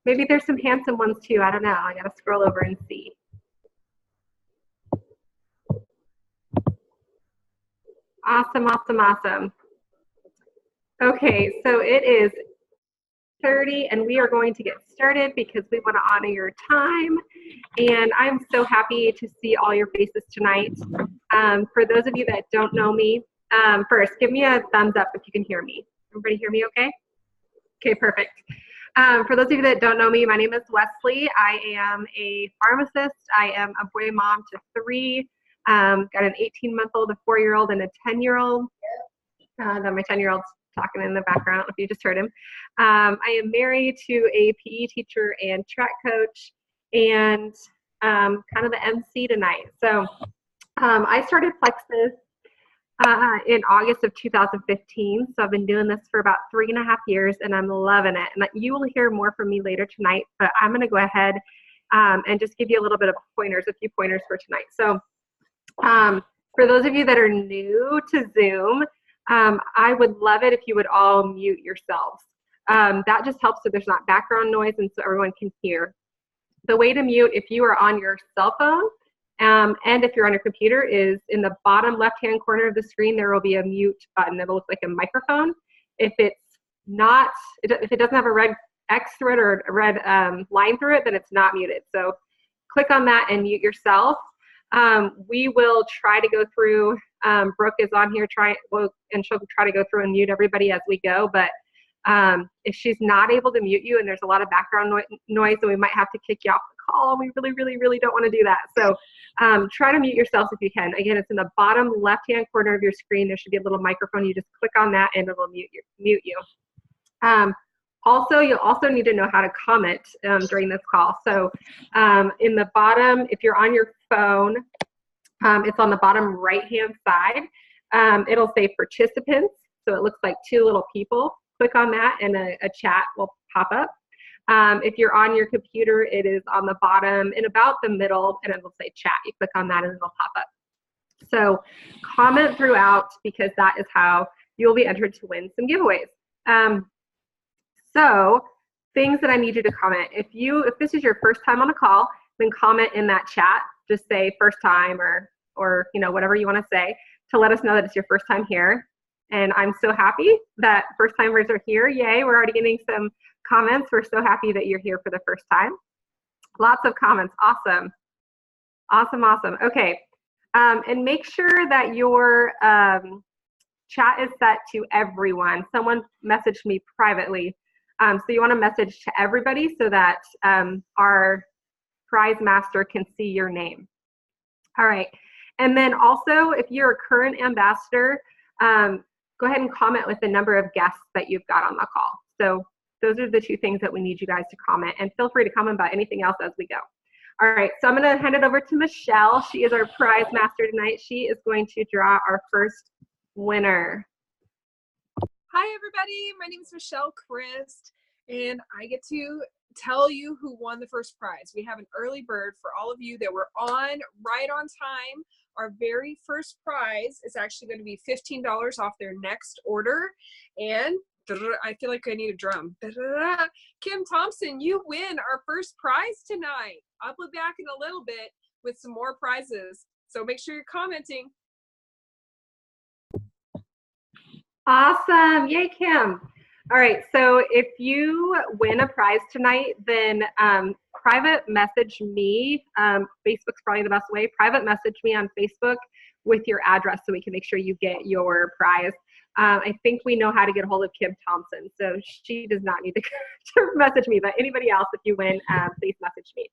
Maybe there's some handsome ones too. I don't know. I got to scroll over and see. Awesome, awesome, awesome. Okay, so it is 30 and we are going to get started because we want to honor your time. And I'm so happy to see all your faces tonight. For those of you that don't know me, first, give me a thumbs up if you can hear me. Everybody hear me okay? Okay, perfect. For those of you that don't know me, my name is Wesley. I am a pharmacist. I am a boy mom to 3. Got an 18-month-old, a 4-year-old, and a 10-year-old. Then my 10-year-old's talking in the background, if you just heard him. I am married to a PE teacher and track coach, and kind of the MC tonight. So I started Plexus in August of 2015. So I've been doing this for about 3.5 years, and I'm loving it. And you will hear more from me later tonight, but I'm going to go ahead and just give you a little bit of pointers, a few pointers for tonight. So for those of you that are new to Zoom, I would love it if you would all mute yourselves. That just helps so there's not background noise and so everyone can hear. The way to mute if you are on your cell phone and if you're on your computer is in the bottom left-hand corner of the screen, there will be a mute button that'll look like a microphone. If it's not, if it doesn't have a red X through it or a red line through it, then it's not muted. So click on that and mute yourself. We will try to go through, Brooke is on here, and she'll try to go through and mute everybody as we go, but if she's not able to mute you and there's a lot of background noise, then we might have to kick you off the call. We really, really, really don't want to do that. So try to mute yourselves if you can. Again, it's in the bottom left-hand corner of your screen. There should be a little microphone. You just click on that and it will mute you. Also, you'll also need to know how to comment during this call. So in the bottom, if you're on your phone, it's on the bottom right-hand side. It'll say participants. So it looks like 2 little people. Click on that and a chat will pop up. If you're on your computer, it is on the bottom in about the middle and it will say chat. You click on that and it'll pop up. So comment throughout because that is how you'll be entered to win some giveaways. So things that I need you to comment. If this is your first time on a call, then comment in that chat. Just say first time or you know, whatever you want to say to let us know that it's your first time here. And I'm so happy that first timers are here. Yay, we're already getting some comments. We're so happy that you're here for the first time. Lots of comments. Awesome. Awesome, awesome. Okay. And make sure that your chat is set to everyone. Someone messaged me privately. So you want to message to everybody so that our prize master can see your name. All right. And then also, if you're a current ambassador, go ahead and comment with the number of guests that you've got on the call. So those are the 2 things that we need you guys to comment, and feel free to comment about anything else as we go. All right, so I'm going to hand it over to Michelle. She is our prize master tonight. She is going to draw our first winner. Hi, everybody. My name is Michelle Christ, and I get to tell you who won the first prize. We have an early bird for all of you that were right on time. Our very first prize is actually going to be $15 off their next order. And I feel like I need a drum. Kim Thompson, you win our first prize tonight. I'll be back in a little bit with some more prizes. So make sure you're commenting. Awesome. Yay, Kim. All right, so if you win a prize tonight, then private message me. Facebook's probably the best way. Private message me on Facebook with your address so we can make sure you get your prize. I think we know how to get a hold of Kim Thompson, so she does not need to message me, but anybody else, if you win, please message me.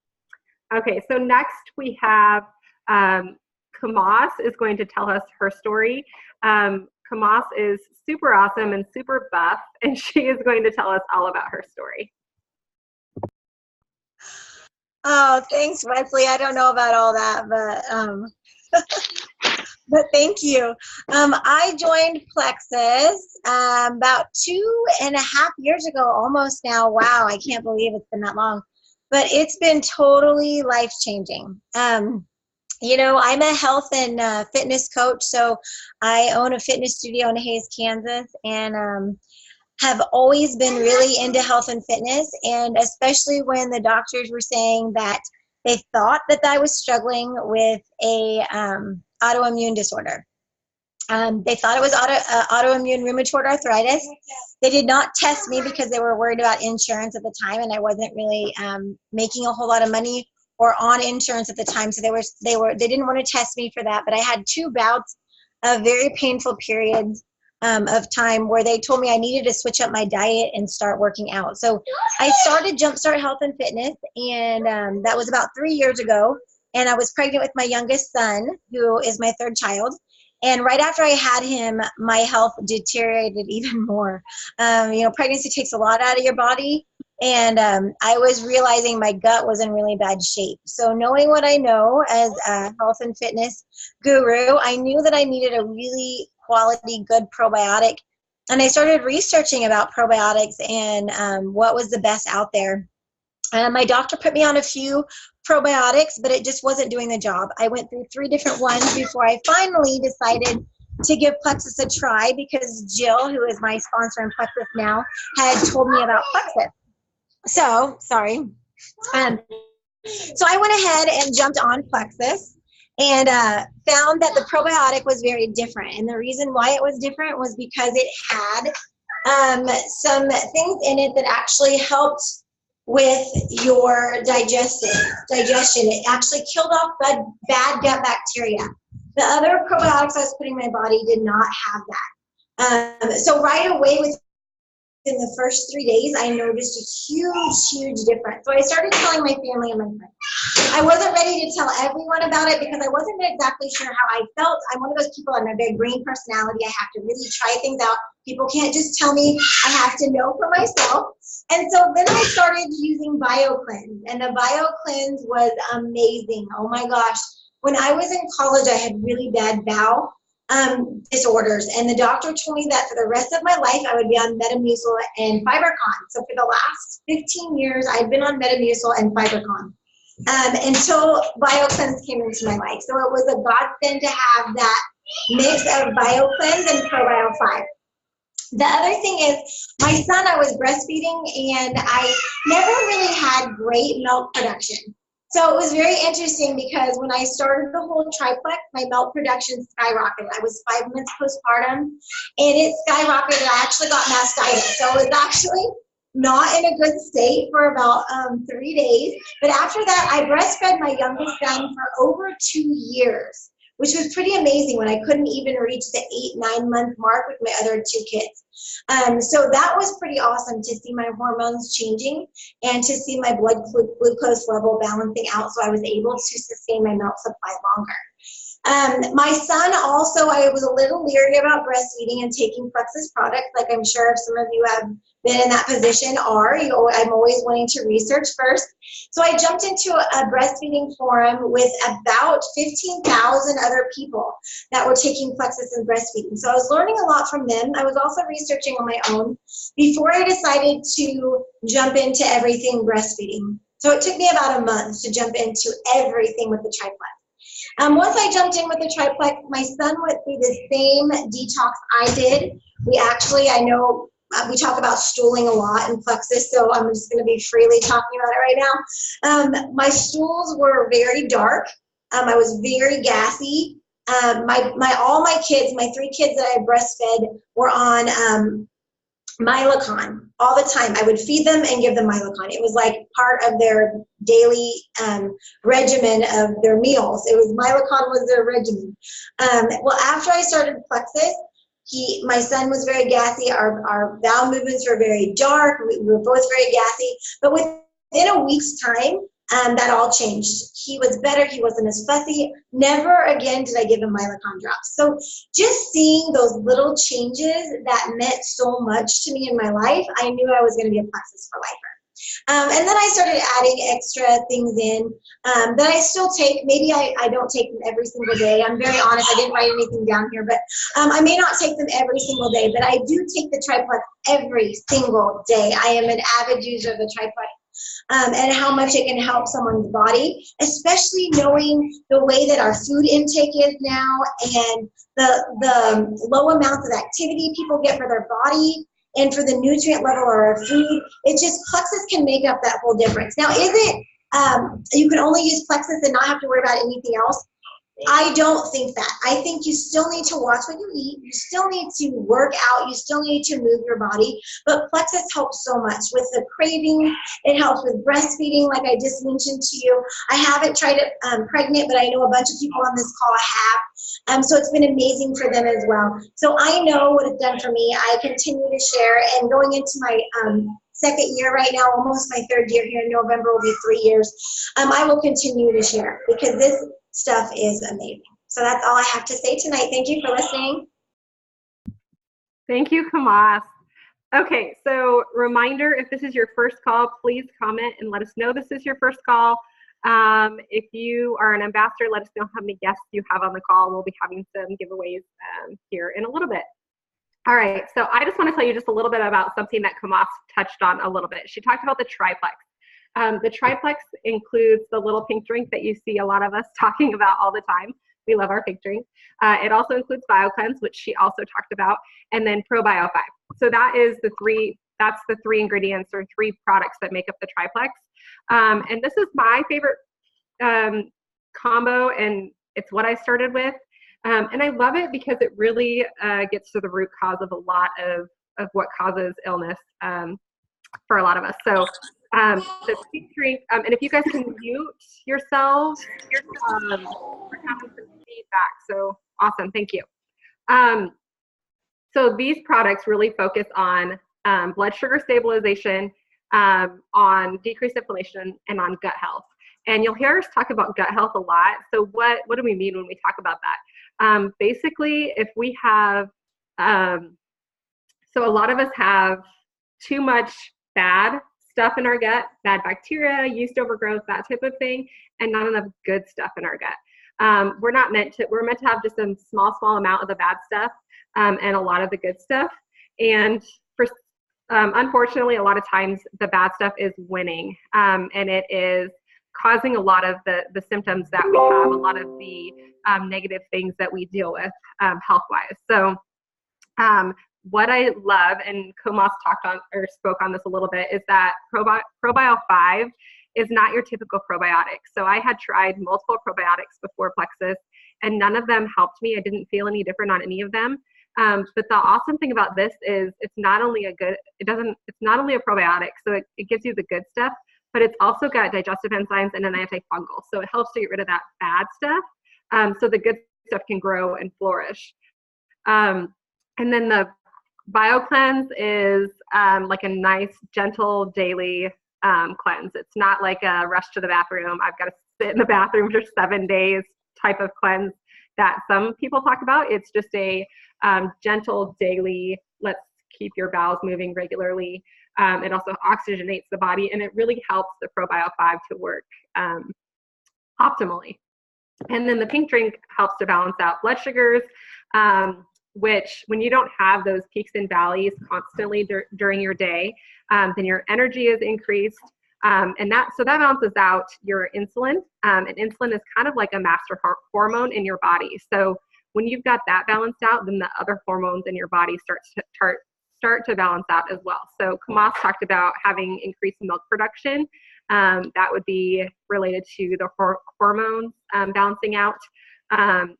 Okay, so next we have Kamas is going to tell us her story. Kamas is super awesome and super buff, and she is going to tell us all about her story. Oh, thanks, Wesley. I don't know about all that, but but thank you. I joined Plexus about 2.5 years ago, almost now. Wow, I can't believe it's been that long. But it's been totally life-changing. You know, I'm a health and fitness coach, so I own a fitness studio in Hays, Kansas, and have always been really into health and fitness, and especially when the doctors were saying that they thought that I was struggling with a autoimmune disorder. They thought it was autoimmune rheumatoid arthritis. They did not test me because they were worried about insurance at the time, and I wasn't really making a whole lot of money or on insurance at the time. So they didn't want to test me for that. But I had 2 bouts of very painful periods of time where they told me I needed to switch up my diet and start working out. So I started Jumpstart Health and Fitness, and that was about 3 years ago. And I was pregnant with my youngest son, who is my 3rd child. And right after I had him, my health deteriorated even more. Pregnancy takes a lot out of your body. And I was realizing my gut was in really bad shape. So knowing what I know as a health and fitness guru, I knew that I needed a really quality, good probiotic. And I started researching about probiotics and what was the best out there. My doctor put me on a few probiotics, but it just wasn't doing the job. I went through 3 different ones before I finally decided to give Plexus a try, because Jill, who is my sponsor in Plexus now, had told me about Plexus. So, sorry. So I went ahead and jumped on Plexus and found that the probiotic was very different. And the reason why it was different was because it had some things in it that actually helped with your digestion. It actually killed off bad gut bacteria. The other probiotics I was putting in my body did not have that. So right away, within the first 3 days, I noticed a huge difference. So I started telling my family and my friends. I wasn't ready to tell everyone about it because I wasn't exactly sure how I felt. I'm one of those people, I'm a very green personality. I have to really try things out. People can't just tell me. I have to know for myself. And so then I started using BioCleanse, and the BioCleanse was amazing. Oh my gosh. When I was in college, I had really bad bowel disorders, and the doctor told me that for the rest of my life, I would be on Metamucil and Fibercon. So for the last 15 years, I've been on Metamucil and Fibercon until BioCleanse came into my life. So it was a godsend to have that mix of BioCleanse and ProBio 5. The other thing is, my son, I was breastfeeding, and I never really had great milk production. So it was very interesting because when I started the whole triplex, my milk production skyrocketed. I was 5 months postpartum, and it skyrocketed. I actually got mastitis. So it was actually not in a good state for about 3 days. But after that, I breastfed my youngest son for over 2 years, which was pretty amazing when I couldn't even reach the 8-9 month mark with my other 2 kids. So that was pretty awesome to see my hormones changing and to see my blood glucose level balancing out, so I was able to sustain my milk supply longer. My son also, I was a little leery about breastfeeding and taking Plexus products, like I'm sure some of you have been in that position are. I'm always wanting to research first. So I jumped into a breastfeeding forum with about 15,000 other people that were taking Plexus and breastfeeding. So I was learning a lot from them. I was also researching on my own before I decided to jump into everything breastfeeding. So it took me about a month to jump into everything with the triplex. Once I jumped in with the triplex, my son went through the same detox I did. I know we talk about stooling a lot in Plexus, so I'm just going to be freely talking about it right now. My stools were very dark. I was very gassy. All my kids, my 3 kids that I breastfed, were on Milacon all the time. I would feed them and give them Milacon. It was like part of their daily regimen of their meals. Milacon was their regimen. Well, after I started Plexus, my son was very gassy. Our bowel movements were very dark. We were both very gassy. But within a week's time, that all changed. He was better. He wasn't as fussy. Never again did I give him Milacon drops. So just seeing those little changes that meant so much to me in my life, I knew I was going to be a Plexus for lifer. And then I started adding extra things in that I still take. Maybe I don't take them every single day. I'm very honest. I didn't write anything down here, but I may not take them every single day, but I do take the triplex every single day. I am an avid user of the triplex. And how much it can help someone's body, especially knowing the way that our food intake is now and the low amounts of activity people get for their body. and for the nutrient level of our food. It's just Plexus can make up that whole difference. Now, is it you can only use Plexus and not have to worry about anything else? I don't think that. I think you still need to watch what you eat. You still need to work out. You still need to move your body. But Plexus helps so much with the craving. It helps with breastfeeding, like I just mentioned to you. I haven't tried it pregnant, but I know a bunch of people on this call have. So it's been amazing for them as well. So I know what it's done for me. I continue to share. And going into my second year right now, almost my third year here in November will be 3 years, I will continue to share because this stuff is amazing. So that's all I have to say tonight. Thank you for listening. Thank you, Kamas. Okay, so reminder, if this is your first call, please comment and let us know this is your first call. If you are an ambassador, let us know how many guests you have on the call. We'll be having some giveaways here in a little bit. All right, so I just want to tell you just a little bit about something that Kamas touched on a little bit. She talked about the triplex. The triplex includes the little pink drink that you see a lot of us talking about all the time. We love our pink drink. It also includes BioCleanse, which she also talked about, and then ProBio 5. So that is that's the 3 ingredients or 3 products that make up the triplex. And this is my favorite combo, and it's what I started with. And I love it because it really gets to the root cause of a lot of what causes illness for a lot of us. So the pink drink, and if you guys can mute yourselves, we're having some feedback. So awesome, thank you. So these products really focus on blood sugar stabilization, on decreased inflammation, and on gut health. And you'll hear us talk about gut health a lot. So what do we mean when we talk about that? Basically, if we have, so a lot of us have too much bad stuff in our gut, bad bacteria, yeast overgrowth, that type of thing, and not enough good stuff in our gut. We're meant to have just a small amount of the bad stuff and a lot of the good stuff. And for unfortunately, a lot of times the bad stuff is winning, and it is causing a lot of the symptoms that we have, a lot of the negative things that we deal with health-wise. So what I love, and Kamas spoke on this a little bit, is that ProBio 5 is not your typical probiotic. So I had tried multiple probiotics before Plexus, and none of them helped me. I didn't feel any different on any of them. But the awesome thing about this is it's not only a probiotic, so it gives you the good stuff, but it's also got digestive enzymes and an antifungal. So it helps to get rid of that bad stuff, so the good stuff can grow and flourish. And then the BioCleanse is like a nice, gentle daily cleanse. It's not like a rush to the bathroom, I've got to sit in the bathroom for 7 days type of cleanse that some people talk about. It's just a gentle daily, let's keep your bowels moving regularly. It also oxygenates the body, and it really helps the ProBio 5 to work optimally. And then the pink drink helps to balance out blood sugars, which when you don't have those peaks and valleys constantly during your day, then your energy is increased. And that balances out your insulin. And insulin is kind of like a master hormone in your body. So when you've got that balanced out, then the other hormones in your body start to balance out as well. So Kamas talked about having increased milk production. That would be related to the hormones balancing out.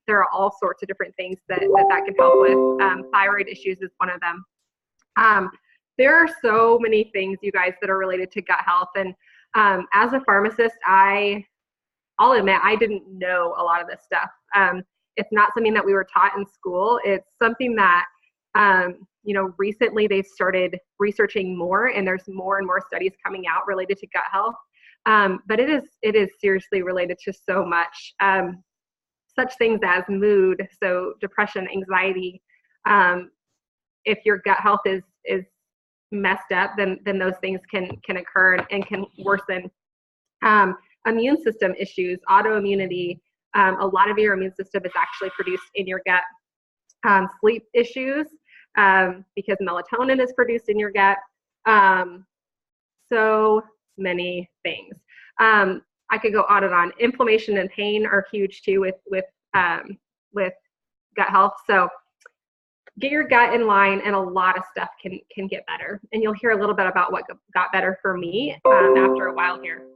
There are all sorts of different things that can help with. Thyroid issues is one of them. There are so many things, you guys, that are related to gut health. And as a pharmacist, I'll admit I didn't know a lot of this stuff. It's not something that we were taught in school. It's something that, recently they've started researching more, and there's more and more studies coming out related to gut health. But it is seriously related to so much, such things as mood, so depression, anxiety. If your gut health is messed up, then those things can occur and can worsen. Immune system issues, autoimmunity. A lot of your immune system is actually produced in your gut. Sleep issues, because melatonin is produced in your gut. So many things. I could go on and on. Inflammation and pain are huge too with gut health. So get your gut in line, and a lot of stuff can get better. And you'll hear a little bit about what got better for me after a while here.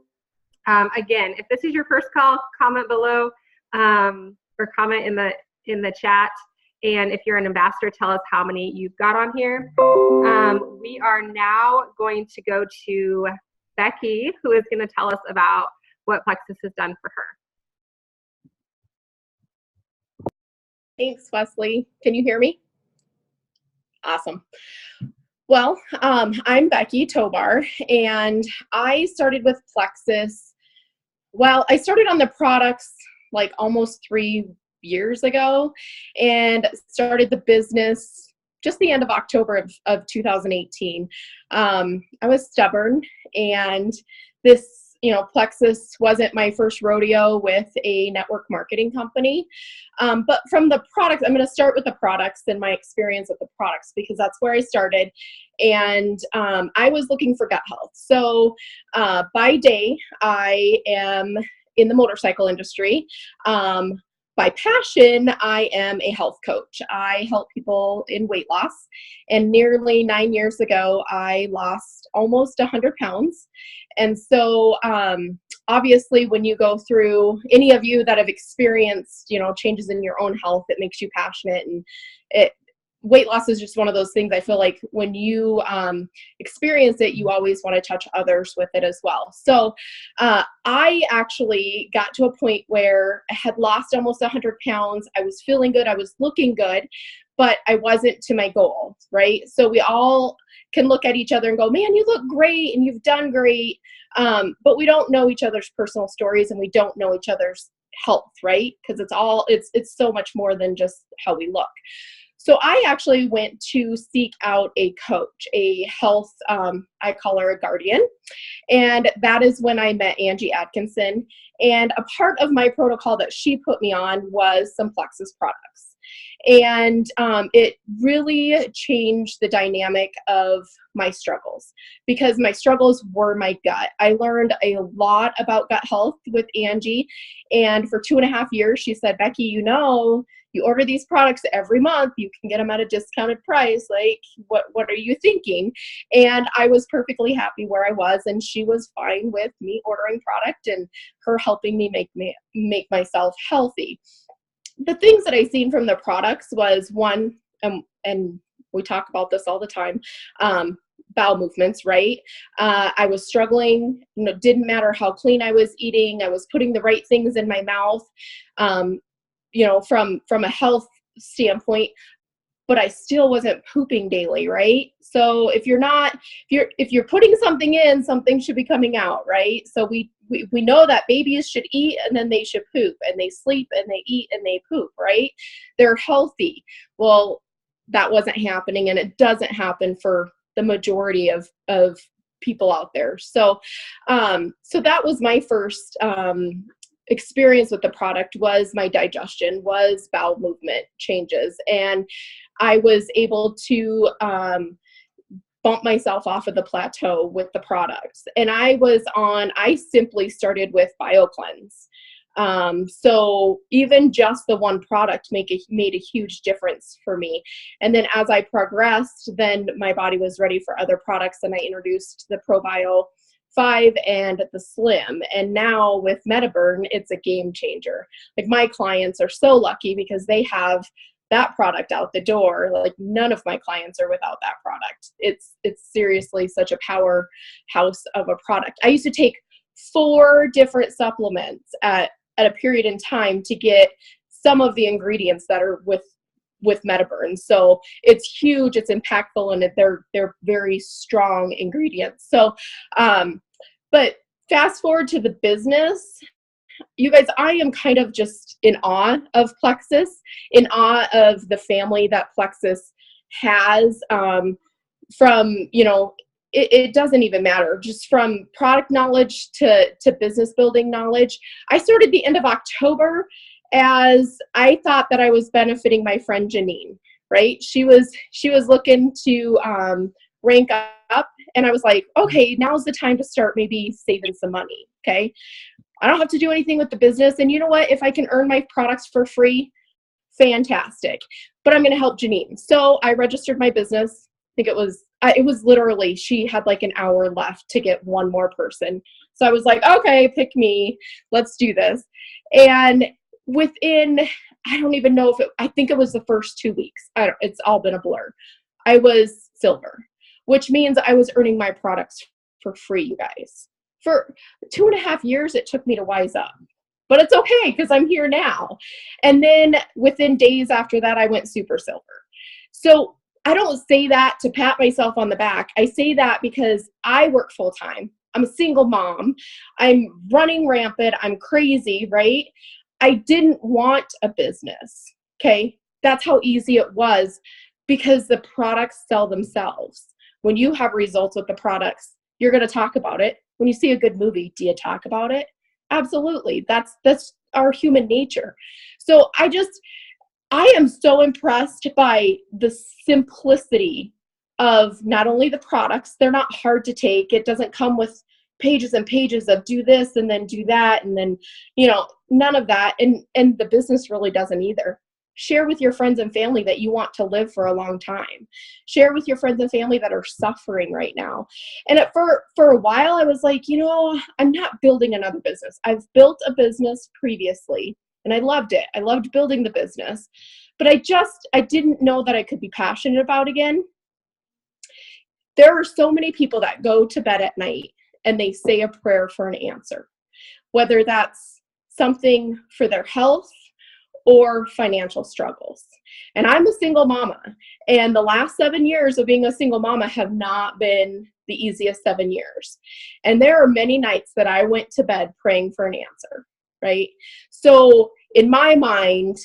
Again, if this is your first call, comment below or comment in the chat. And if you're an ambassador, tell us how many you've got on here. We are now going to go to Becky, who is going to tell us about what Plexus has done for her. Thanks, Wesley. Can you hear me? Awesome. Well, I'm Becky Tobar, and I started with Plexus. Well, I started on the products like almost 3 years ago, and started the business just the end of October of 2018. I was stubborn, and this, Plexus wasn't my first rodeo with a network marketing company. But from the products, I'm going to start with the products and my experience with the products, because that's where I started. And I was looking for gut health. So by day, I am in the motorcycle industry. By passion, I am a health coach. I help people in weight loss. And nearly 9 years ago, I lost almost 100 pounds. And so obviously, when you go through, any of you that have experienced, changes in your own health, it makes you passionate. And weight loss is just one of those things. I feel like when you experience it, you always want to touch others with it as well. So I actually got to a point where I had lost almost 100 pounds. I was feeling good. I was looking good, but I wasn't to my goal, right? So we all can look at each other and go, man, you look great and you've done great. But we don't know each other's personal stories, and we don't know each other's health, right? Because it's so much more than just how we look. So I actually went to seek out a coach, a health, I call her a guardian. And that is when I met Angie Atkinson. And a part of my protocol that she put me on was some Plexus products. And it really changed the dynamic of my struggles, because my struggles were my gut. I learned a lot about gut health with Angie. And for 2.5 years, she said, Becky, you order these products every month, you can get them at a discounted price. Like, what are you thinking? And I was perfectly happy where I was, and she was fine with me ordering product and her helping me make myself healthy. The things that I seen from the products was, one, and we talk about this all the time, bowel movements, right? I was struggling, didn't matter how clean I was eating. I was putting the right things in my mouth, from a health standpoint, but I still wasn't pooping daily, right? So if you're putting something in, something should be coming out, right? So we know that babies should eat and then they should poop, and they sleep and they eat and they poop, right? They're healthy. Well, that wasn't happening, and it doesn't happen for the majority of people out there. So that was my first experience with the product, was my digestion, was bowel movement changes. And I was able to bump myself off of the plateau with the products. And I simply started with BioCleanse. So even just the one product made a huge difference for me. And then as I progressed, then my body was ready for other products, and I introduced the ProBio 5 and the Slim. And now with MetaBurn, it's a game changer. Like, my clients are so lucky because they have that product out the door. Like, none of my clients are without that product. It's seriously such a powerhouse of a product. I used to take 4 different supplements at a period in time to get some of the ingredients that are with MetaBurn. So it's huge, it's impactful, and they're very strong ingredients. So, but fast forward to the business, you guys, I am kind of just in awe of Plexus, in awe of the family that Plexus has, it doesn't even matter, just from product knowledge to business building knowledge. I started the end of October, as I thought that I was benefiting my friend Janine, right? She was looking to rank up, and I was like, okay, now's the time to start maybe saving some money, okay? I don't have to do anything with the business, and you know what? If I can earn my products for free, fantastic. But I'm going to help Janine. So I registered my business. I think it was literally, she had like an hour left to get one more person. So I was like, okay, pick me. Let's do this. And within, I don't even know I think it was the first 2 weeks. It's all been a blur. I was silver, which means I was earning my products for free, you guys. For 2.5 years, it took me to wise up. But it's okay because I'm here now. And then within days after that, I went super silver. So I don't say that to pat myself on the back. I say that because I work full time. I'm a single mom. I'm running rampant. I'm crazy, right? I didn't want a business. Okay. That's how easy it was because the products sell themselves. When you have results with the products, you're going to talk about it. When you see a good movie, do you talk about it? Absolutely. That's our human nature. So I am so impressed by the simplicity of not only the products, they're not hard to take. It doesn't come with pages and pages of do this and then do that. And then, none of that. And the business really doesn't either. Share with your friends and family that you want to live for a long time. Share with your friends and family that are suffering right now. And for a while, I was like, I'm not building another business. I've built a business previously, and I loved it. I loved building the business. But I didn't know that I could be passionate about again. There are so many people that go to bed at night and they say a prayer for an answer, whether that's something for their health or financial struggles. And I'm a single mama. And the last 7 years of being a single mama have not been the easiest 7 years. And there are many nights that I went to bed praying for an answer, right? So in my mind,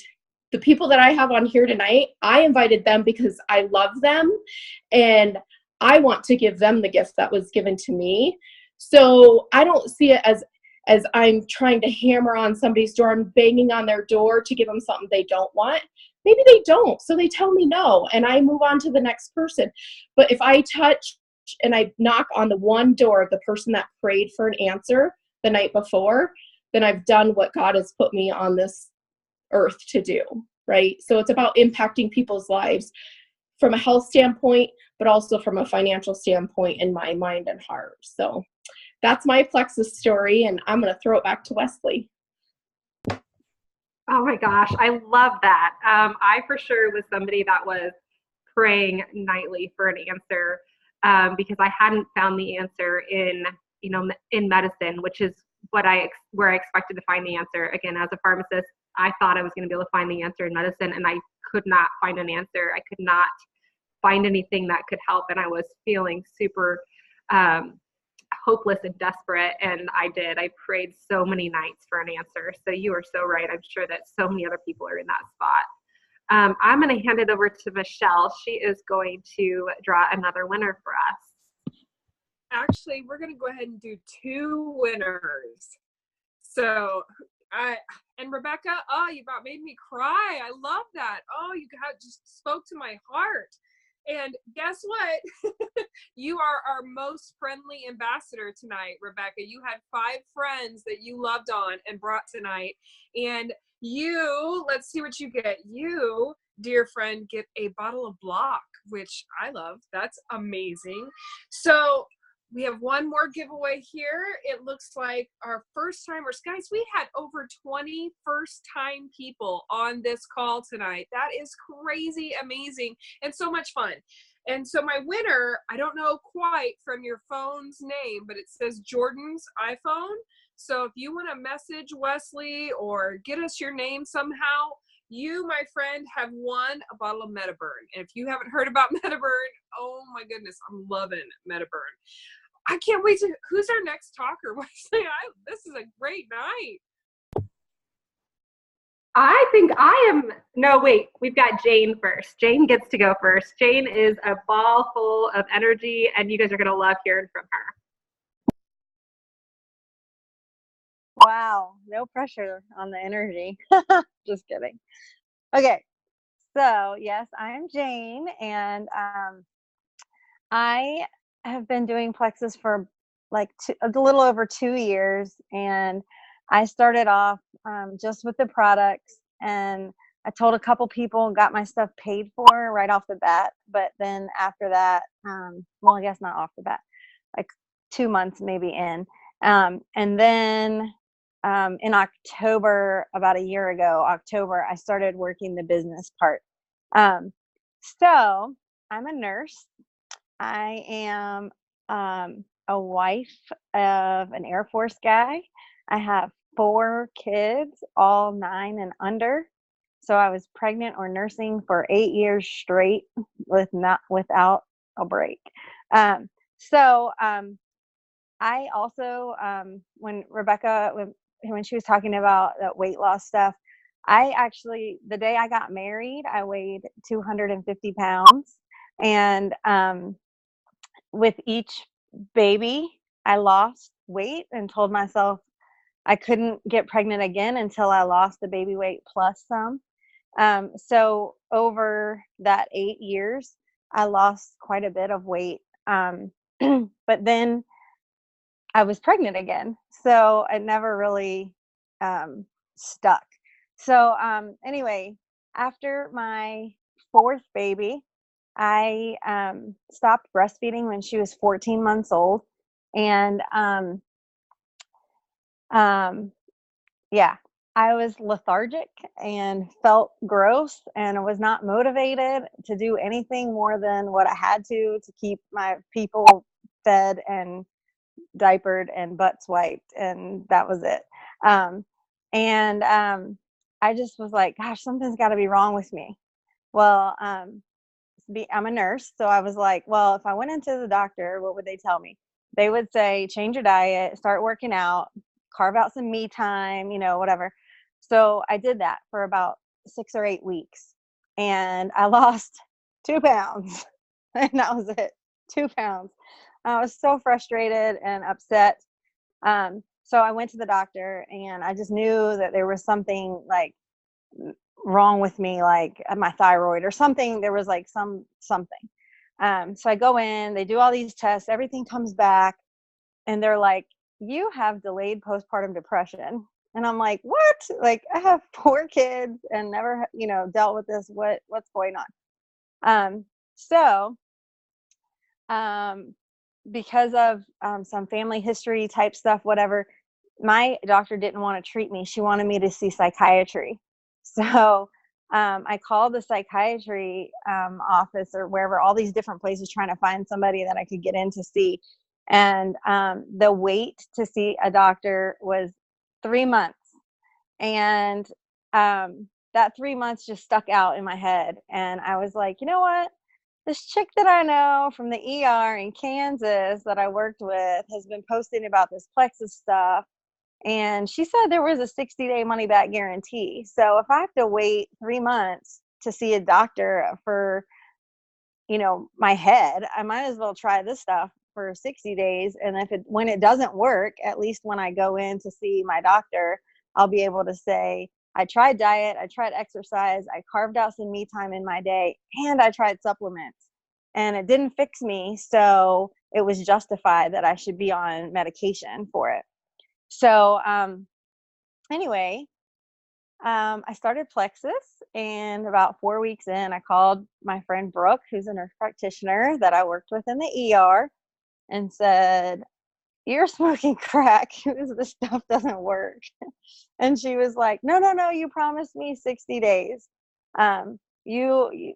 the people that I have on here tonight, I invited them because I love them and I want to give them the gift that was given to me. So I don't see it as I'm trying to hammer on somebody's door. I'm banging on their door to give them something they don't want. Maybe they don't. So they tell me no, and I move on to the next person. But if I touch and I knock on the one door of the person that prayed for an answer the night before, then I've done what God has put me on this earth to do, right? So it's about impacting people's lives from a health standpoint, but also from a financial standpoint in my mind and heart. So that's my Plexus story, and I'm going to throw it back to Wesley. Oh my gosh, I love that. I for sure was somebody that was praying nightly for an answer because I hadn't found the answer in medicine, which is where I expected to find the answer. Again, as a pharmacist, I thought I was going to be able to find the answer in medicine, and I could not find an answer. I could not find anything that could help, and I was feeling super hopeless and desperate, and I prayed so many nights for an answer. So you are so right. I'm sure that so many other people are in that spot. I'm going to hand it over to Michelle. She is going to draw another winner for us. Actually, we're going to go ahead and do 2 winners. So and Rebecca, you about made me cry. I love that. You just spoke to my heart. And guess what? You are our most friendly ambassador tonight, Rebecca. You had 5 friends that you loved on and brought tonight. And let's see what you get. You, dear friend, get a bottle of Block, which I love. That's amazing. So we have one more giveaway here. It looks like our first timers. Guys, we had over 20 first time people on this call tonight. That is crazy amazing and so much fun. And so my winner, I don't know quite from your phone's name, but it says Jordan's iPhone. So if you want to message Wesley or get us your name somehow, you, my friend, have won a bottle of Metaburn. And if you haven't heard about Metaburn, oh my goodness, I'm loving Metaburn. I can't wait who's our next talker, Wesley? This is a great night. I think we've got Jane first. Jane gets to go first. Jane is a ball full of energy, and you guys are going to love hearing from her. Wow, no pressure on the energy. Just kidding. Okay, so yes, I'm Jane, and I have been doing Plexus for a little over 2 years, and I started off just with the products, and I told a couple people and got my stuff paid for right off the bat. But then after that, well, I guess not off the bat, like 2 months maybe in. And then in October, about a year ago, October, I started working the business part. So I'm a nurse. I am a wife of an Air Force guy. I have 4 kids, all 9 and under. So I was pregnant or nursing for 8 years straight without a break. I also, when Rebecca, when she was talking about that weight loss stuff, I actually, the day I got married, I weighed 250 pounds. And with each baby, I lost weight and told myself I couldn't get pregnant again until I lost the baby weight plus some. So over that 8 years, I lost quite a bit of weight. But then I was pregnant again. So it never really stuck. So anyway, after my 4th baby, I stopped breastfeeding when she was 14 months old. And yeah, I was lethargic and felt gross and was not motivated to do anything more than what I had to keep my people fed and diapered and butts wiped, and that was it. I just was like, gosh, something's got to be wrong with me. Well, I'm a nurse, so I was like, well, if I went into the doctor, what would they tell me? They would say, change your diet, start working out, carve out some me time, whatever. So I did that for about 6 or 8 weeks, and I lost 2 pounds, and that was it, 2 pounds. I was so frustrated and upset. So I went to the doctor, and I just knew that there was something like wrong with me, like my thyroid or something. There was like something. So I go in, they do all these tests, everything comes back, and they're like, you have delayed postpartum depression. And I'm like, what? Like, I have 4 kids and never, dealt with this. What's going on? Because of some family history type stuff, whatever, my doctor didn't want to treat me. She wanted me to see psychiatry. So I called the psychiatry office or wherever, all these different places, trying to find somebody that I could get in to see. And the wait to see a doctor was 3 months. And that 3 months just stuck out in my head. And I was like, you know what? This chick that I know from the ER in Kansas that I worked with has been posting about this Plexus stuff. And she said there was a 60-day money back guarantee. So if I have to wait 3 months to see a doctor for, my head, I might as well try this stuff for 60 days. And when it doesn't work, at least when I go in to see my doctor, I'll be able to say, I tried diet, I tried exercise, I carved out some me time in my day, and I tried supplements, and it didn't fix me. So it was justified that I should be on medication for it. So anyway, I started Plexus, and about 4 weeks in, I called my friend Brooke, who's a nurse practitioner that I worked with in the ER, and said, you're smoking crack. This stuff doesn't work. And she was like, no, you promised me 60 days. You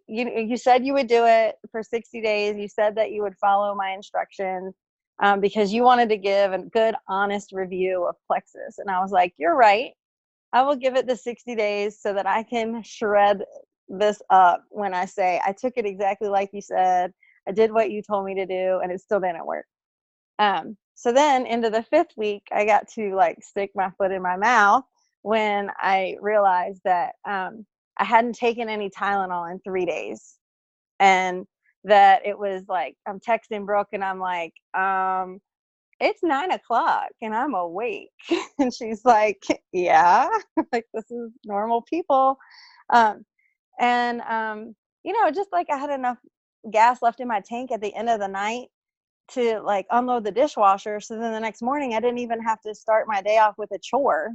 said you would do it for 60 days. You said that you would follow my instructions because you wanted to give a good, honest review of Plexus. And I was like, you're right. I will give it the 60 days so that I can shred this up when I say I took it exactly like you said. I did what you told me to do, and it still didn't work. So then into the 5th week, I got to like stick my foot in my mouth when I realized that I hadn't taken any Tylenol in 3 days. And that it was like, I'm texting Brooke and I'm like, it's 9 o'clock and I'm awake. And she's like, yeah, like this is normal people. Just like I had enough gas left in my tank at the end of the night to like unload the dishwasher. So then the next morning I didn't even have to start my day off with a chore,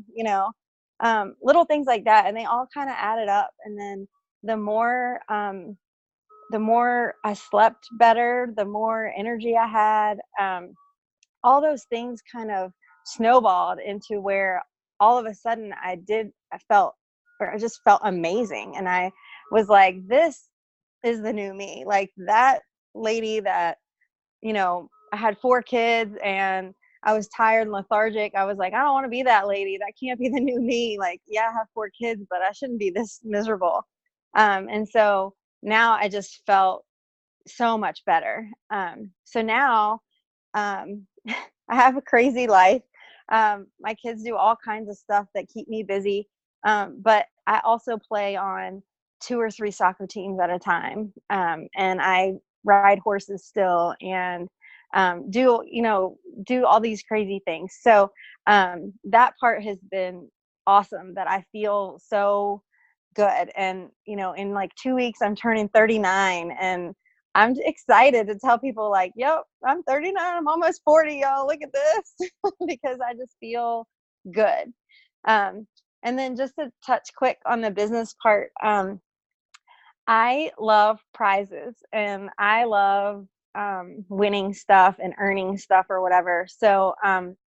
little things like that. And they all kind of added up. And then the more I slept better, the more energy I had, all those things kind of snowballed into where all of a sudden I just felt amazing. And I was like, this is the new me. Like that lady that, I had 4 kids and I was tired and lethargic. I was like, I don't want to be that lady. That can't be the new me. Like, yeah, I have 4 kids, but I shouldn't be this miserable. And so now I just felt so much better. So now, I have a crazy life. My kids do all kinds of stuff that keep me busy. But I also play on 2 or 3 soccer teams at a time. And I ride horses still and do all these crazy things. So that part has been awesome, that I feel so good. And, in like 2 weeks, I'm turning 39 and I'm excited to tell people like, yep, I'm 39. I'm almost 40, y'all. Look at this. Because I just feel good. And then just to touch quick on the business part, I love prizes and I love winning stuff and earning stuff or whatever. So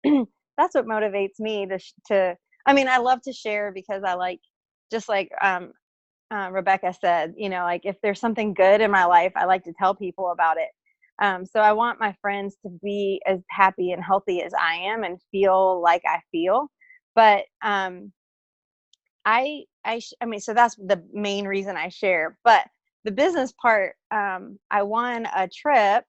that's what motivates me I love to share because I like, just like Rebecca said, like if there's something good in my life, I like to tell people about it. So I want my friends to be as happy and healthy as I am and feel like I feel. But so that's the main reason I share. But the business part, I won a trip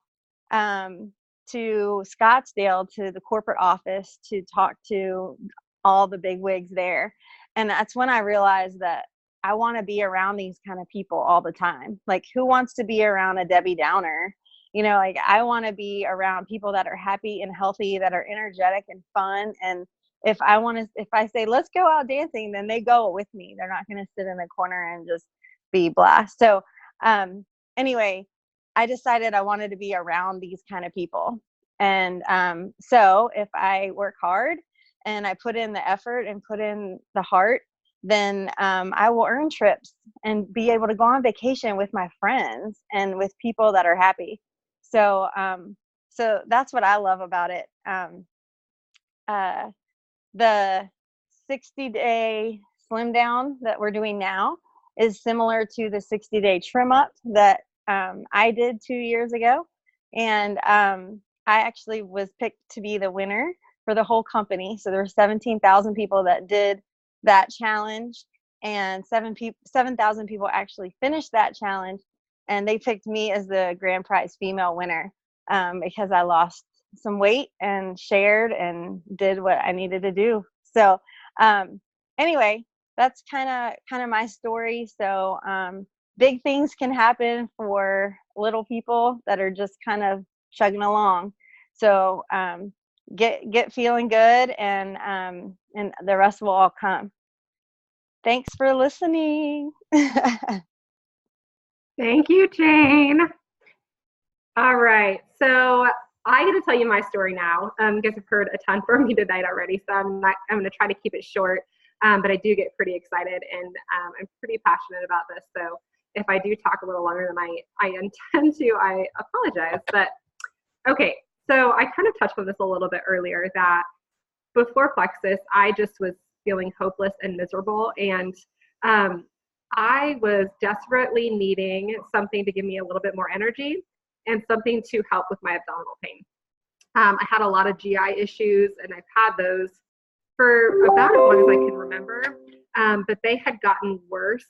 to Scottsdale to the corporate office to talk to all the big wigs there. And that's when I realized that I want to be around these kind of people all the time. Like, who wants to be around a Debbie Downer? Like I want to be around people that are happy and healthy, that are energetic and fun. And if I say, let's go out dancing, then they go with me. They're not going to sit in the corner and just be blah. So anyway, I decided I wanted to be around these kind of people. And so if I work hard and I put in the effort and put in the heart, then I will earn trips and be able to go on vacation with my friends and with people that are happy. So so that's what I love about it. The 60-day slim down that we're doing now is similar to the 60-day trim up that I did 2 years ago. And I actually was picked to be the winner for the whole company. So there were 17,000 people that did that challenge, and 7,000 people actually finished that challenge. And they picked me as the grand prize female winner because I lost some weight and shared and did what I needed to do. So anyway, that's kind of my story. So big things can happen for little people that are just kind of chugging along. So get feeling good, and the rest will all come. Thanks for listening. Thank you, Jane. All right, so I get to tell you my story now. You guys have heard a ton from me tonight already, so I'm going to try to keep it short, but I do get pretty excited, and I'm pretty passionate about this. So if I do talk a little longer than I intend to, I apologize. But okay, so I kind of touched on this a little bit earlier, that before Plexus, I just was feeling hopeless and miserable, and I was desperately needing something to give me a little bit more energy and something to help with my abdominal pain. I had a lot of GI issues, and I've had those for about as long as I can remember, but they had gotten worse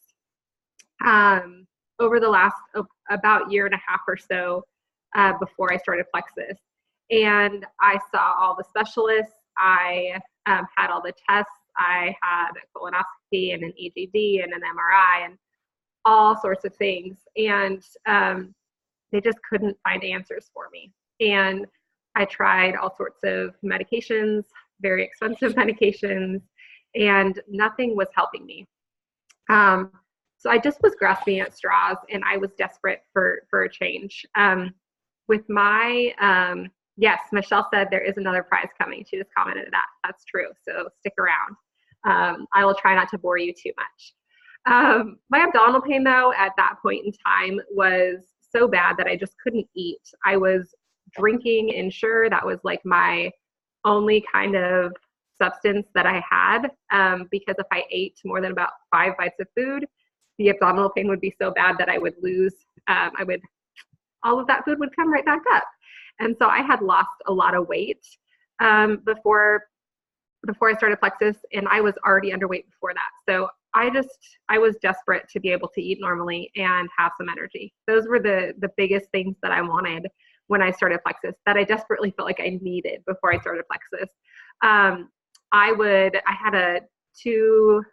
over the last about year and a half or so before I started Plexus. And I saw all the specialists. I had all the tests. I had a colonoscopy and an EGD and an MRI and all sorts of things. And they just couldn't find answers for me. And I tried all sorts of medications, very expensive medications, and nothing was helping me. So I just was grasping at straws, and I was desperate for a change. With my, yes, Michelle said there is another prize coming. She just commented that. That's true. So stick around. I will try not to bore you too much. My abdominal pain, though, at that point in time was so bad that I just couldn't eat. I was drinking Ensure. That was like my only kind of substance that I had, because if I ate more than about 5 bites of food, the abdominal pain would be so bad that I would lose, all of that food would come right back up. And so I had lost a lot of weight before I started Plexus, and I was already underweight before that. So I was desperate to be able to eat normally and have some energy. Those were the biggest things that I wanted when I started Plexus, that I desperately felt like I needed before I started Plexus. I had a 2+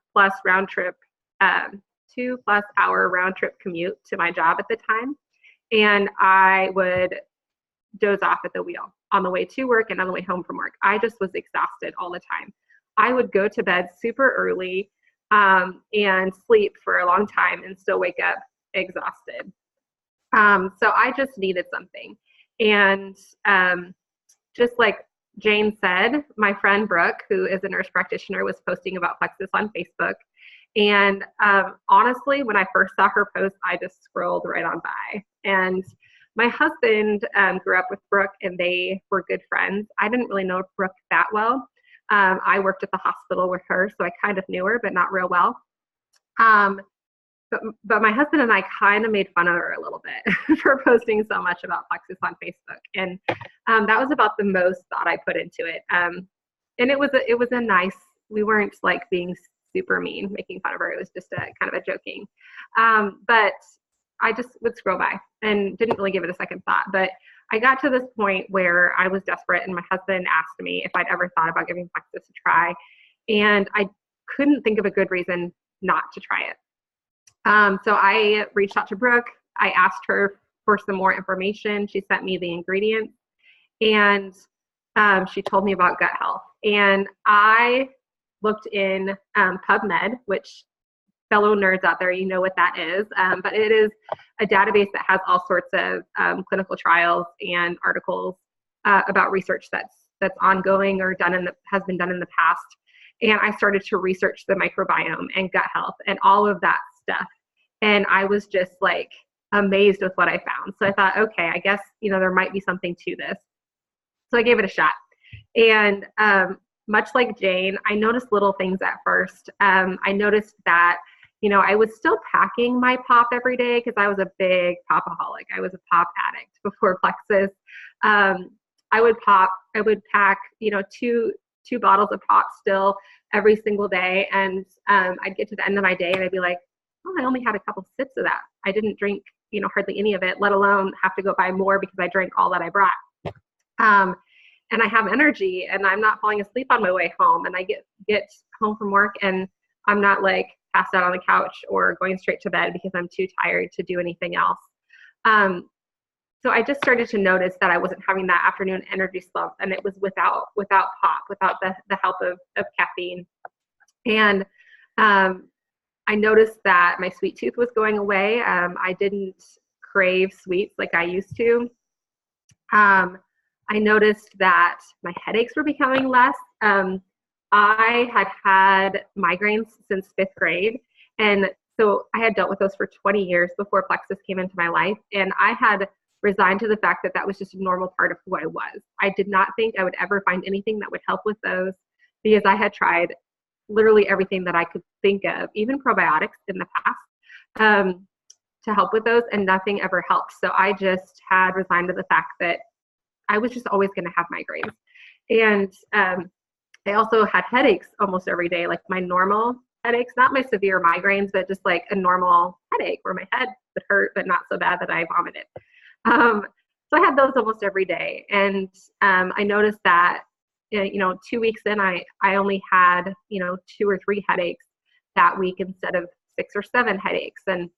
hour round trip commute to my job at the time. And I would doze off at the wheel on the way to work and on the way home from work. I just was exhausted all the time. I would go to bed super early and sleep for a long time and still wake up exhausted. So I just needed something. And just like Jane said, my friend Brooke, who is a nurse practitioner, was posting about Plexus on Facebook. And honestly, when I first saw her post, I just scrolled right on by. And my husband grew up with Brooke, and they were good friends. I didn't really know Brooke that well. I worked at the hospital with her, so I kind of knew her, but not real well. But my husband and I kind of made fun of her a little bit for posting so much about Plexus on Facebook. And that was about the most thought I put into it. And it was a nice, we weren't like being super mean, making fun of her. It was just a kind of a joking. But I just would scroll by and didn't really give it a second thought. But I got to this point where I was desperate, and my husband asked me if I'd ever thought about giving Plexus a try. And I couldn't think of a good reason not to try it. So I reached out to Brooke. I asked her for some more information. She sent me the ingredients, and she told me about gut health. And I looked in PubMed, which fellow nerds out there, you know what that is. But it is a database that has all sorts of clinical trials and articles about research that's ongoing or has been done in the past. And I started to research the microbiome and gut health and all of that stuff. And I was just like amazed with what I found. So I thought, okay, I guess, there might be something to this. So I gave it a shot. And much like Jane, I noticed little things at first. I noticed that, I was still packing my pop every day because I was a big popaholic. I was a pop addict before Plexus. I would pack, two bottles of pop still every single day. And I'd get to the end of my day and I'd be like, oh, I only had a couple sips of that. I didn't drink, hardly any of it, let alone have to go buy more because I drank all that I brought. And I have energy, and I'm not falling asleep on my way home. And I get home from work, and I'm not like passed out on the couch or going straight to bed because I'm too tired to do anything else. So I just started to notice that I wasn't having that afternoon energy slump, and it was without pop, without the help of caffeine. And I noticed that my sweet tooth was going away. I didn't crave sweets like I used to. I noticed that my headaches were becoming less. I had migraines since 5th grade. And so I had dealt with those for 20 years before Plexus came into my life. And I had resigned to the fact that that was just a normal part of who I was. I did not think I would ever find anything that would help with those, because I had tried literally everything that I could think of, even probiotics in the past, to help with those, and nothing ever helped. So I just had resigned to the fact that I was just always going to have migraines. And I also had headaches almost every day, like my normal headaches, not my severe migraines, but just like a normal headache where my head would hurt, but not so bad that I vomited. So I had those almost every day. And I noticed that, 2 weeks in, I only had, 2 or 3 headaches that week instead of 6 or 7 headaches. And,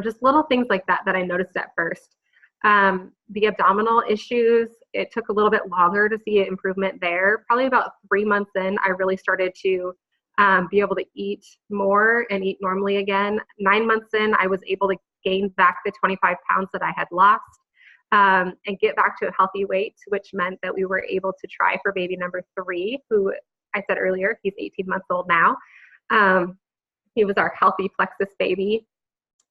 just little things like that I noticed at first. The abdominal issues, it took a little bit longer to see improvement there. Probably about 3 months in, I really started to be able to eat more and eat normally again. 9 months in, I was able to gain back the 25 pounds that I had lost and get back to a healthy weight, which meant that we were able to try for baby number 3, who I said earlier, he's 18 months old now. He was our healthy Plexus baby.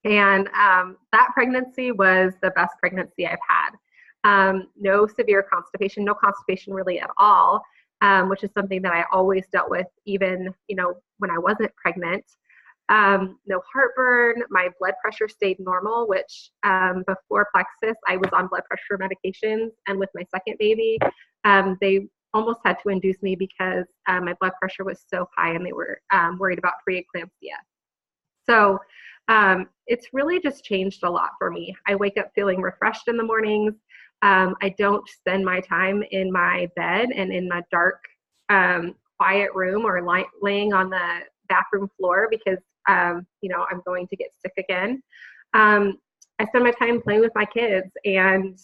And that pregnancy was the best pregnancy I've had. No severe constipation, no constipation really at all, which is something that I always dealt with even, when I wasn't pregnant. No heartburn. My blood pressure stayed normal, which before Plexus, I was on blood pressure medications. And with my second baby, they almost had to induce me because my blood pressure was so high and they were worried about preeclampsia. So it's really just changed a lot for me. I wake up feeling refreshed in the mornings. I don't spend my time in my bed and in my dark, quiet room or laying on the bathroom floor because, I'm going to get sick again. I spend my time playing with my kids and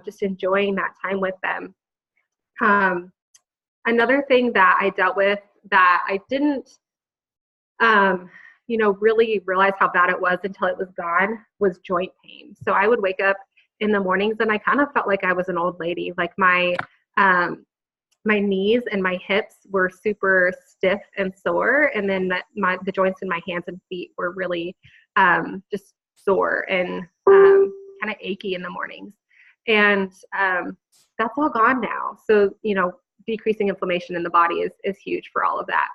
just enjoying that time with them. Another thing that I dealt with that I didn't, really realize how bad it was until it was gone was joint pain. So I would wake up in the mornings and I kind of felt like I was an old lady. Like my knees and my hips were super stiff and sore. And then the joints in my hands and feet were really just sore and kind of achy in the mornings. And that's all gone now. So, decreasing inflammation in the body is huge for all of that,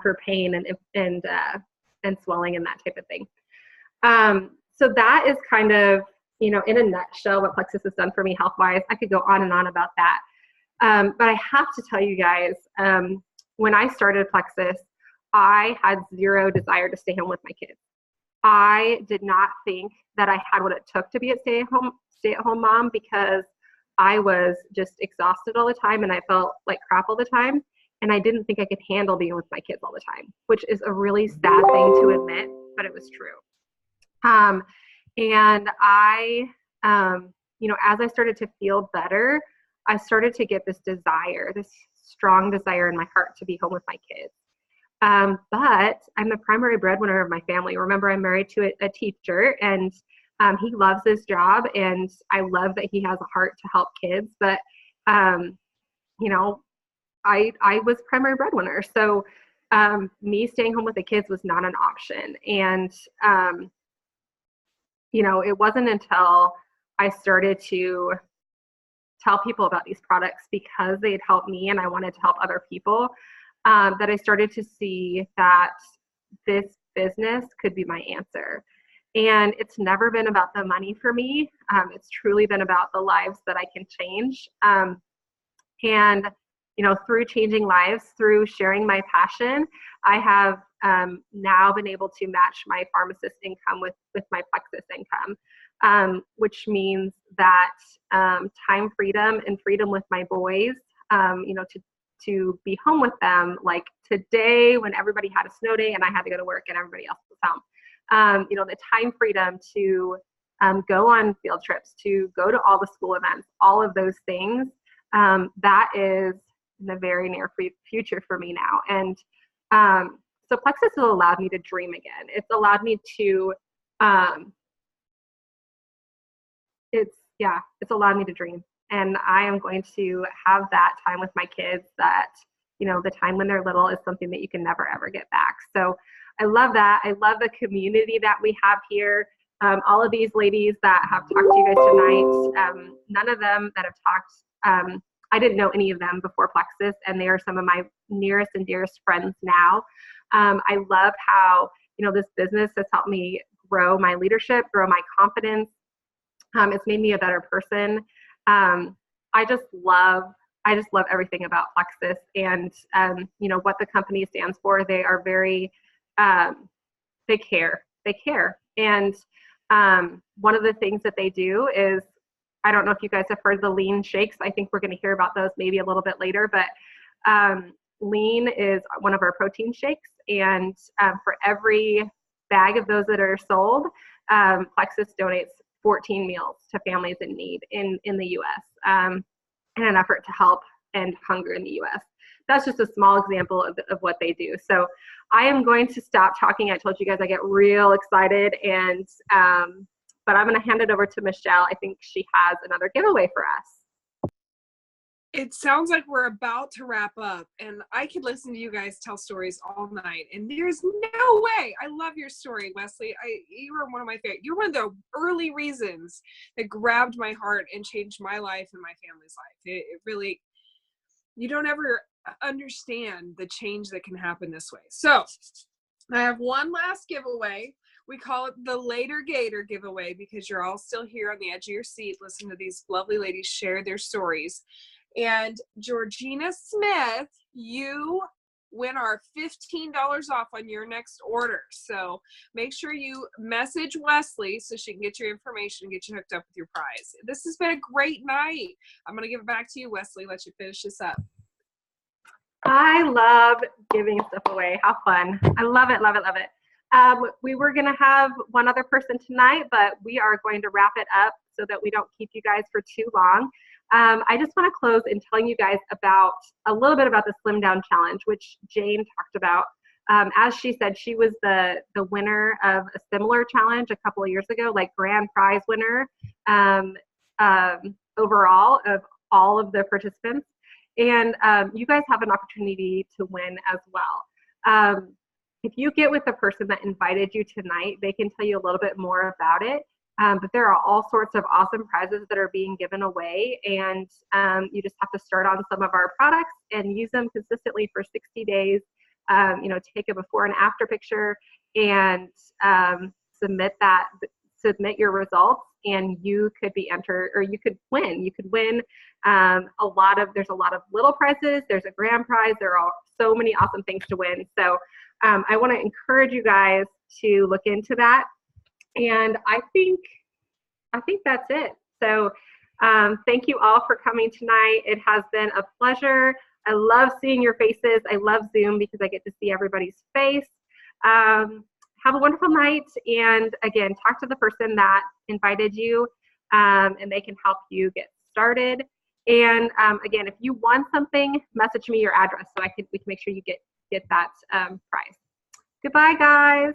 for pain and swelling and that type of thing. So that is kind of, in a nutshell, what Plexus has done for me health-wise. I could go on and on about that. But I have to tell you guys, when I started Plexus, I had zero desire to stay home with my kids. I did not think that I had what it took to be a stay-at-home mom because I was just exhausted all the time and I felt like crap all the time. And I didn't think I could handle being with my kids all the time, which is a really sad thing to admit, but it was true. And I, as I started to feel better, I started to get this strong desire in my heart to be home with my kids. But I'm the primary breadwinner of my family. Remember, I'm married to a teacher and he loves his job and I love that he has a heart to help kids. But, I was primary breadwinner. So me staying home with the kids was not an option. And, it wasn't until I started to tell people about these products because they had helped me and I wanted to help other people, that I started to see that this business could be my answer. And it's never been about the money for me. It's truly been about the lives that I can change. And, through changing lives, through sharing my passion, I have now been able to match my pharmacist income with my Plexus income, which means that time freedom and freedom with my boys, to be home with them, like today when everybody had a snow day and I had to go to work and everybody else was home. The time freedom to go on field trips, to go to all the school events, all of those things, that is in the very near future for me now. And so Plexus has allowed me to dream again. It's allowed me to, it's allowed me to dream. And I am going to have that time with my kids that, the time when they're little is something that you can never, ever get back. So I love that. I love the community that we have here. All of these ladies that have talked to you guys tonight, none of them that have talked, I didn't know any of them before Plexus, and they are some of my nearest and dearest friends now. I love how, this business has helped me grow my leadership, grow my confidence. It's made me a better person. I just love everything about Plexus and, what the company stands for. They are very, they care. And one of the things that they do is, I don't know if you guys have heard the lean shakes. I think we're going to hear about those maybe a little bit later, but lean is one of our protein shakes. And for every bag of those that are sold, Plexus donates 14 meals to families in need in the U.S. In an effort to help end hunger in the U.S. That's just a small example of what they do. So I am going to stop talking. I told you guys I get real excited, and but I'm going to hand it over to Michelle. I think she has another giveaway for us. It sounds like we're about to wrap up, and I could listen to you guys tell stories all night, and there's no way. I love your story, Wesley. You were one of my favorite. You're one of the early reasons that grabbed my heart and changed my life and my family's life. It really, you don't ever understand the change that can happen this way. So I have one last giveaway. We call it the Later Gator giveaway because you're all still here on the edge of your seat listening to these lovely ladies share their stories. And Georgina Smith, you win our $15 off on your next order. So make sure you message Wesley so she can get your information and get you hooked up with your prize. This has been a great night. I'm going to give it back to you, Wesley. Let you finish this up. I love giving stuff away. How fun. I love it, love it, love it. We were going to have one other person tonight, but we are going to wrap it up so that we don't keep you guys for too long. I just want to close in telling you guys about a little bit about the Slim Down Challenge, which Jane talked about. As she said, she was the winner of a similar challenge a couple of years ago, like grand prize winner overall of all of the participants. And you guys have an opportunity to win as well. If you get with the person that invited you tonight, they can tell you a little bit more about it. But there are all sorts of awesome prizes that are being given away, and you just have to start on some of our products and use them consistently for 60 days. Take a before and after picture and submit your results, and you could be entered, or you could win. You could win there's a lot of little prizes. There's a grand prize. There are so many awesome things to win. So I want to encourage you guys to look into that. And I think that's it. So thank you all for coming tonight. It has been a pleasure. I love seeing your faces. I love Zoom because I get to see everybody's face. Have a wonderful night. And again, talk to the person that invited you, and they can help you get started. And again, if you want something, message me your address so we can make sure you get that prize. Goodbye, guys.